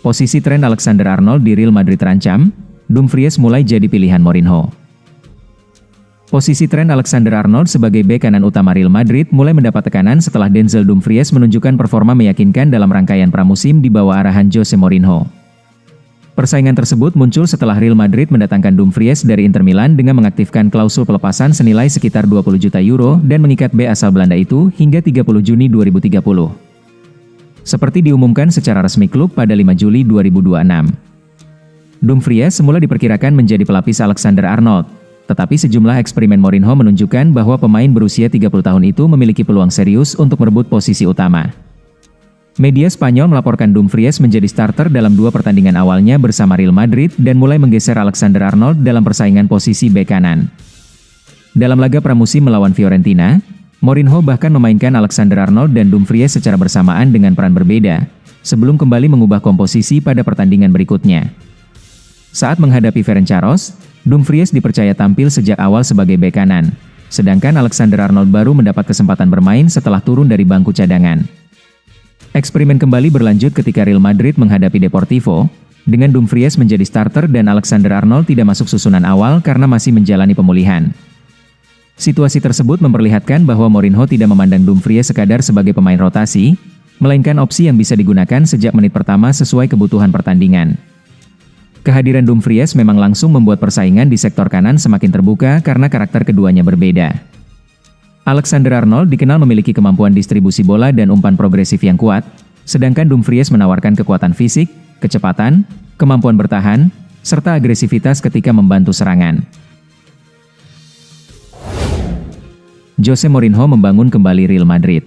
Posisi tren Alexander-Arnold di Real Madrid terancam, Dumfries mulai jadi pilihan Mourinho. Posisi tren Alexander-Arnold sebagai bek kanan utama Real Madrid mulai mendapat tekanan setelah Denzel Dumfries menunjukkan performa meyakinkan dalam rangkaian pramusim di bawah arahan Jose Mourinho. Persaingan tersebut muncul setelah Real Madrid mendatangkan Dumfries dari Inter Milan dengan mengaktifkan klausul pelepasan senilai sekitar 20 juta euro dan mengikat bek asal Belanda itu hingga 30 Juni 2030. Seperti diumumkan secara resmi klub pada 5 Juli 2026. Dumfries semula diperkirakan menjadi pelapis Alexander-Arnold, tetapi sejumlah eksperimen Mourinho menunjukkan bahwa pemain berusia 30 tahun itu memiliki peluang serius untuk merebut posisi utama. Media Spanyol melaporkan Dumfries menjadi starter dalam 2 pertandingan awalnya bersama Real Madrid dan mulai menggeser Alexander-Arnold dalam persaingan posisi bek kanan. Dalam laga pramusim melawan Fiorentina, Mourinho bahkan memainkan Alexander-Arnold dan Dumfries secara bersamaan dengan peran berbeda, sebelum kembali mengubah komposisi pada pertandingan berikutnya. Saat menghadapi Ferencvaros, Dumfries dipercaya tampil sejak awal sebagai bek kanan, sedangkan Alexander-Arnold baru mendapat kesempatan bermain setelah turun dari bangku cadangan. Eksperimen kembali berlanjut ketika Real Madrid menghadapi Deportivo, dengan Dumfries menjadi starter dan Alexander-Arnold tidak masuk susunan awal karena masih menjalani pemulihan. Situasi tersebut memperlihatkan bahwa Mourinho tidak memandang Dumfries sekadar sebagai pemain rotasi, melainkan opsi yang bisa digunakan sejak menit pertama sesuai kebutuhan pertandingan. Kehadiran Dumfries memang langsung membuat persaingan di sektor kanan semakin terbuka karena karakter keduanya berbeda. Alexander-Arnold dikenal memiliki kemampuan distribusi bola dan umpan progresif yang kuat, sedangkan Dumfries menawarkan kekuatan fisik, kecepatan, kemampuan bertahan, serta agresivitas ketika membantu serangan. Jose Mourinho membangun kembali Real Madrid.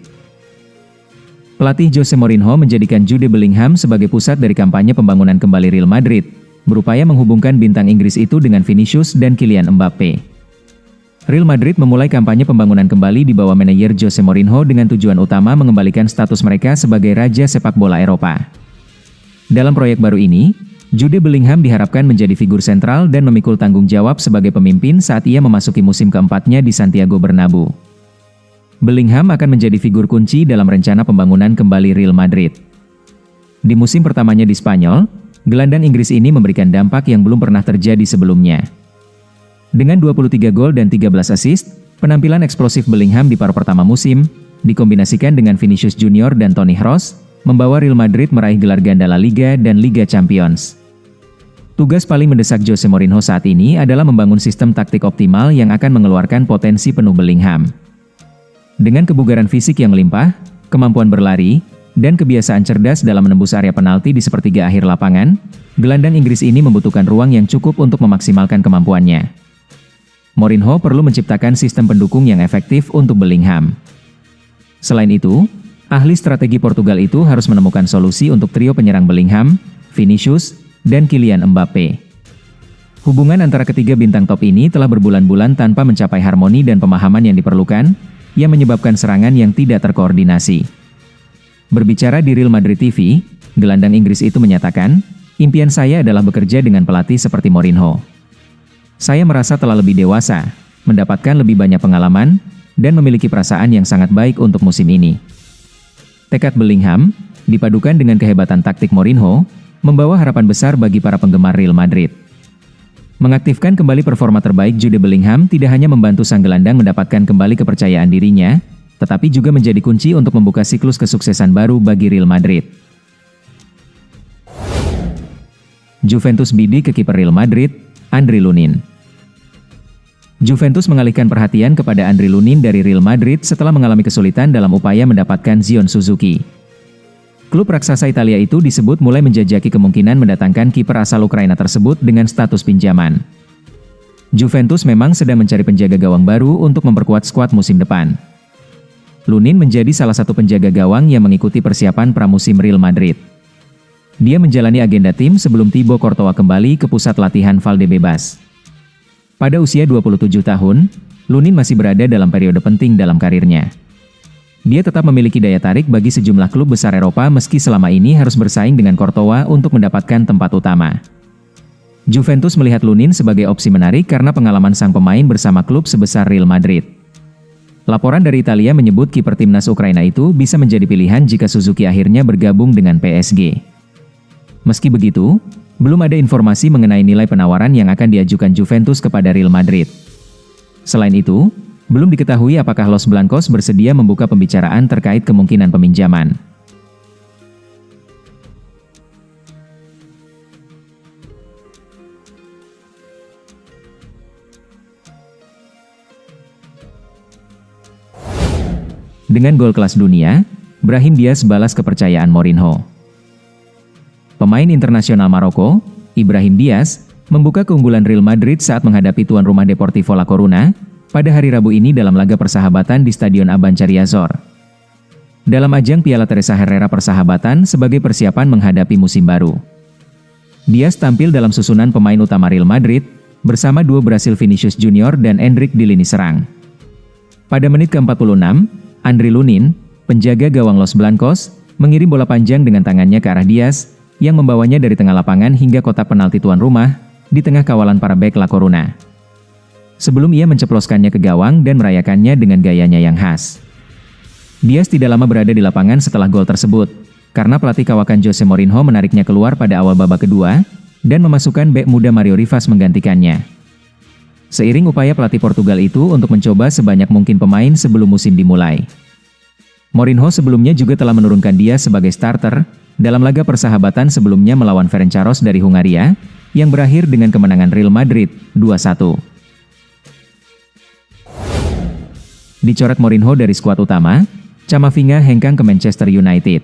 Pelatih Jose Mourinho menjadikan Jude Bellingham sebagai pusat dari kampanye pembangunan kembali Real Madrid, berupaya menghubungkan bintang Inggris itu dengan Vinicius dan Kylian Mbappe. Real Madrid memulai kampanye pembangunan kembali di bawah manajer Jose Mourinho dengan tujuan utama mengembalikan status mereka sebagai raja sepak bola Eropa. Dalam proyek baru ini, Jude Bellingham diharapkan menjadi figur sentral dan memikul tanggung jawab sebagai pemimpin saat ia memasuki musim keempatnya di Santiago Bernabeu. Bellingham akan menjadi figur kunci dalam rencana pembangunan kembali Real Madrid. Di musim pertamanya di Spanyol, gelandang Inggris ini memberikan dampak yang belum pernah terjadi sebelumnya. Dengan 23 gol dan 13 assist, penampilan eksplosif Bellingham di paruh pertama musim, dikombinasikan dengan Vinicius Junior dan Toni Kroos, membawa Real Madrid meraih gelar ganda La Liga dan Liga Champions. Tugas paling mendesak Jose Mourinho saat ini adalah membangun sistem taktik optimal yang akan mengeluarkan potensi penuh Bellingham. Dengan kebugaran fisik yang melimpah, kemampuan berlari, dan kebiasaan cerdas dalam menembus area penalti di sepertiga akhir lapangan, gelandang Inggris ini membutuhkan ruang yang cukup untuk memaksimalkan kemampuannya. Mourinho perlu menciptakan sistem pendukung yang efektif untuk Bellingham. Selain itu, ahli strategi Portugal itu harus menemukan solusi untuk trio penyerang Bellingham, Vinicius, dan Kylian Mbappe. Hubungan antara ketiga bintang top ini telah berbulan-bulan tanpa mencapai harmoni dan pemahaman yang diperlukan, yang menyebabkan serangan yang tidak terkoordinasi. Berbicara di Real Madrid TV, gelandang Inggris itu menyatakan, "Impian saya adalah bekerja dengan pelatih seperti Mourinho. Saya merasa telah lebih dewasa, mendapatkan lebih banyak pengalaman, dan memiliki perasaan yang sangat baik untuk musim ini." Tekad Bellingham, dipadukan dengan kehebatan taktik Mourinho, membawa harapan besar bagi para penggemar Real Madrid. Mengaktifkan kembali performa terbaik Jude Bellingham tidak hanya membantu sang gelandang mendapatkan kembali kepercayaan dirinya, tetapi juga menjadi kunci untuk membuka siklus kesuksesan baru bagi Real Madrid. Juventus bidik ke kiper Real Madrid, Andriy Lunin. Juventus mengalihkan perhatian kepada Andriy Lunin dari Real Madrid setelah mengalami kesulitan dalam upaya mendapatkan Zion Suzuki. Klub raksasa Italia itu disebut mulai menjajaki kemungkinan mendatangkan kiper asal Ukraina tersebut dengan status pinjaman. Juventus memang sedang mencari penjaga gawang baru untuk memperkuat skuad musim depan. Lunin menjadi salah satu penjaga gawang yang mengikuti persiapan pramusim Real Madrid. Dia menjalani agenda tim sebelum Thibaut Courtois kembali ke pusat latihan Valdebebas. Pada usia 27 tahun, Lunin masih berada dalam periode penting dalam karirnya. Dia tetap memiliki daya tarik bagi sejumlah klub besar Eropa meski selama ini harus bersaing dengan Courtois untuk mendapatkan tempat utama. Juventus melihat Lunin sebagai opsi menarik karena pengalaman sang pemain bersama klub sebesar Real Madrid. Laporan dari Italia menyebut kiper timnas Ukraina itu bisa menjadi pilihan jika Suzuki akhirnya bergabung dengan PSG. Meski begitu, belum ada informasi mengenai nilai penawaran yang akan diajukan Juventus kepada Real Madrid. Selain itu, belum diketahui apakah Los Blancos bersedia membuka pembicaraan terkait kemungkinan peminjaman. Dengan gol kelas dunia, Brahim Diaz balas kepercayaan Mourinho. Pemain internasional Maroko, Ibrahim Diaz, membuka keunggulan Real Madrid saat menghadapi tuan rumah Deportivo La Coruna pada hari Rabu ini dalam laga persahabatan di Stadion Abanca Riazor. Dalam ajang Piala Teresa Herrera Persahabatan sebagai persiapan menghadapi musim baru. Diaz tampil dalam susunan pemain utama Real Madrid, bersama duo Brasil Vinicius Junior dan Endrick di lini serang. Pada menit ke-46, Andriy Lunin, penjaga gawang Los Blancos, mengirim bola panjang dengan tangannya ke arah Diaz, yang membawanya dari tengah lapangan hingga kotak penalti tuan rumah, di tengah kawalan para bek La Coruna. Sebelum ia menceploskannya ke gawang dan merayakannya dengan gayanya yang khas. Diaz tidak lama berada di lapangan setelah gol tersebut, karena pelatih kawakan Jose Mourinho menariknya keluar pada awal babak kedua, dan memasukkan bek muda Mario Rivas menggantikannya. Seiring upaya pelatih Portugal itu untuk mencoba sebanyak mungkin pemain sebelum musim dimulai. Mourinho sebelumnya juga telah menurunkan Diaz sebagai starter dalam laga persahabatan sebelumnya melawan Ferencvaros dari Hungaria, yang berakhir dengan kemenangan Real Madrid 2-1. Dicoret Mourinho dari skuad utama, Camavinga hengkang ke Manchester United.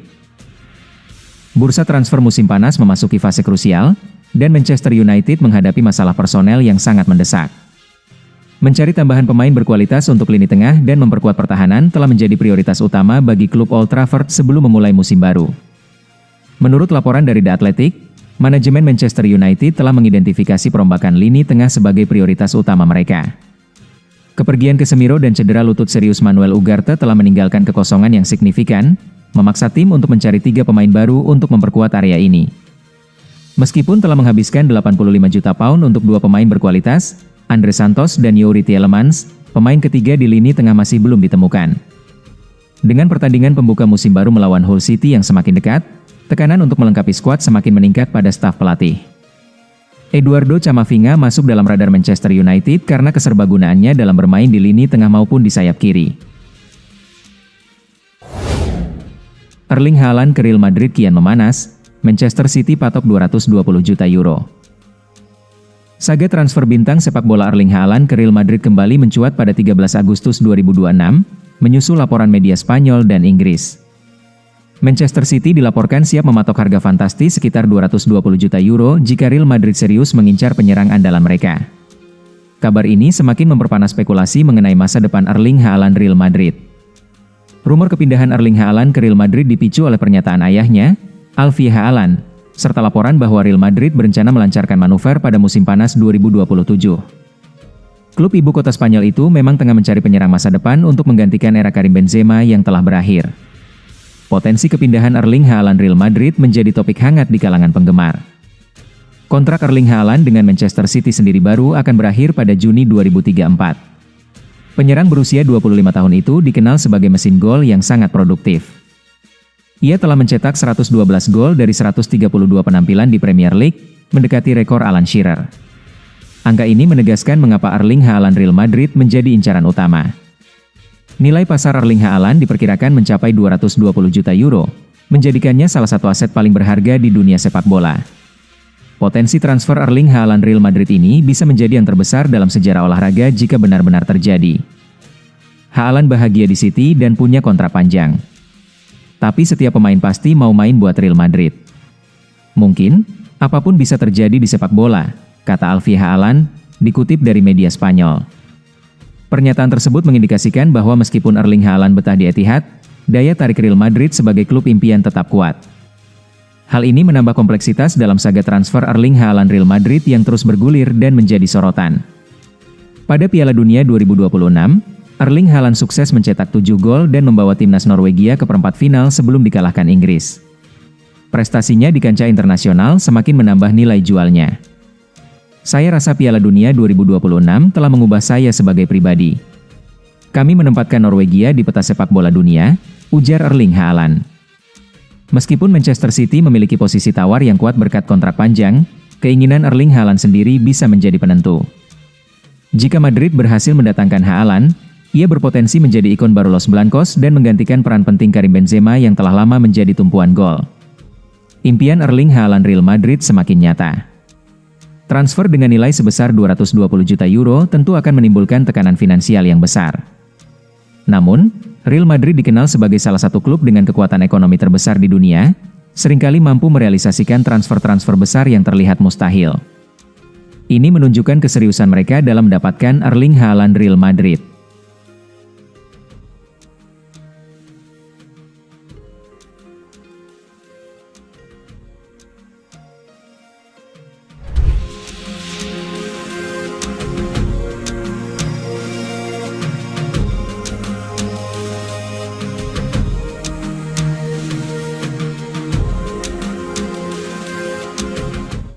Bursa transfer musim panas memasuki fase krusial, dan Manchester United menghadapi masalah personel yang sangat mendesak. Mencari tambahan pemain berkualitas untuk lini tengah dan memperkuat pertahanan telah menjadi prioritas utama bagi klub Old Trafford sebelum memulai musim baru. Menurut laporan dari The Athletic, manajemen Manchester United telah mengidentifikasi perombakan lini tengah sebagai prioritas utama mereka. Kepergian Casemiro dan cedera lutut serius Manuel Ugarte telah meninggalkan kekosongan yang signifikan, memaksa tim untuk mencari 3 pemain baru untuk memperkuat area ini. Meskipun telah menghabiskan 85 juta pound untuk 2 pemain berkualitas, Andre Santos dan Youri Tielemans, pemain ketiga di lini tengah masih belum ditemukan. Dengan pertandingan pembuka musim baru melawan Hull City yang semakin dekat, tekanan untuk melengkapi skuad semakin meningkat pada staf pelatih. Eduardo Camavinga masuk dalam radar Manchester United karena keserbagunaannya dalam bermain di lini tengah maupun di sayap kiri. Erling Haaland ke Real Madrid kian memanas, Manchester City patok 220 juta euro. Saga transfer bintang sepak bola Erling Haaland ke Real Madrid kembali mencuat pada 13 Agustus 2026, menyusul laporan media Spanyol dan Inggris. Manchester City dilaporkan siap mematok harga fantastis sekitar 220 juta euro jika Real Madrid serius mengincar penyerang andalan mereka. Kabar ini semakin memperpanas spekulasi mengenai masa depan Erling Haaland Real Madrid. Rumor kepindahan Erling Haaland ke Real Madrid dipicu oleh pernyataan ayahnya, Alfie Haaland, serta laporan bahwa Real Madrid berencana melancarkan manuver pada musim panas 2027. Klub ibu kota Spanyol itu memang tengah mencari penyerang masa depan untuk menggantikan era Karim Benzema yang telah berakhir. Potensi kepindahan Erling Haaland Real Madrid menjadi topik hangat di kalangan penggemar. Kontrak Erling Haaland dengan Manchester City sendiri baru akan berakhir pada Juni 2034. Penyerang berusia 25 tahun itu dikenal sebagai mesin gol yang sangat produktif. Ia telah mencetak 112 gol dari 132 penampilan di Premier League, mendekati rekor Alan Shearer. Angka ini menegaskan mengapa Erling Haaland Real Madrid menjadi incaran utama. Nilai pasar Erling Haaland diperkirakan mencapai 220 juta euro, menjadikannya salah satu aset paling berharga di dunia sepak bola. Potensi transfer Erling Haaland Real Madrid ini bisa menjadi yang terbesar dalam sejarah olahraga jika benar-benar terjadi. Haaland bahagia di City dan punya kontrak panjang. Tapi setiap pemain pasti mau main buat Real Madrid. Mungkin, apapun bisa terjadi di sepak bola, kata Alfie Haaland, dikutip dari media Spanyol. Pernyataan tersebut mengindikasikan bahwa meskipun Erling Haaland betah di Etihad, daya tarik Real Madrid sebagai klub impian tetap kuat. Hal ini menambah kompleksitas dalam saga transfer Erling Haaland Real Madrid yang terus bergulir dan menjadi sorotan. Pada Piala Dunia 2026, Erling Haaland sukses mencetak 7 gol dan membawa timnas Norwegia ke perempat final sebelum dikalahkan Inggris. Prestasinya di kancah internasional semakin menambah nilai jualnya. Saya rasa Piala Dunia 2026 telah mengubah saya sebagai pribadi. Kami menempatkan Norwegia di peta sepak bola dunia, ujar Erling Haaland. Meskipun Manchester City memiliki posisi tawar yang kuat berkat kontrak panjang, keinginan Erling Haaland sendiri bisa menjadi penentu. Jika Madrid berhasil mendatangkan Haaland, ia berpotensi menjadi ikon baru Los Blancos dan menggantikan peran penting Karim Benzema yang telah lama menjadi tumpuan gol. Impian Erling Haaland Real Madrid semakin nyata. Transfer dengan nilai sebesar 220 juta euro tentu akan menimbulkan tekanan finansial yang besar. Namun, Real Madrid dikenal sebagai salah satu klub dengan kekuatan ekonomi terbesar di dunia, seringkali mampu merealisasikan transfer-transfer besar yang terlihat mustahil. Ini menunjukkan keseriusan mereka dalam mendapatkan Erling Haaland Real Madrid.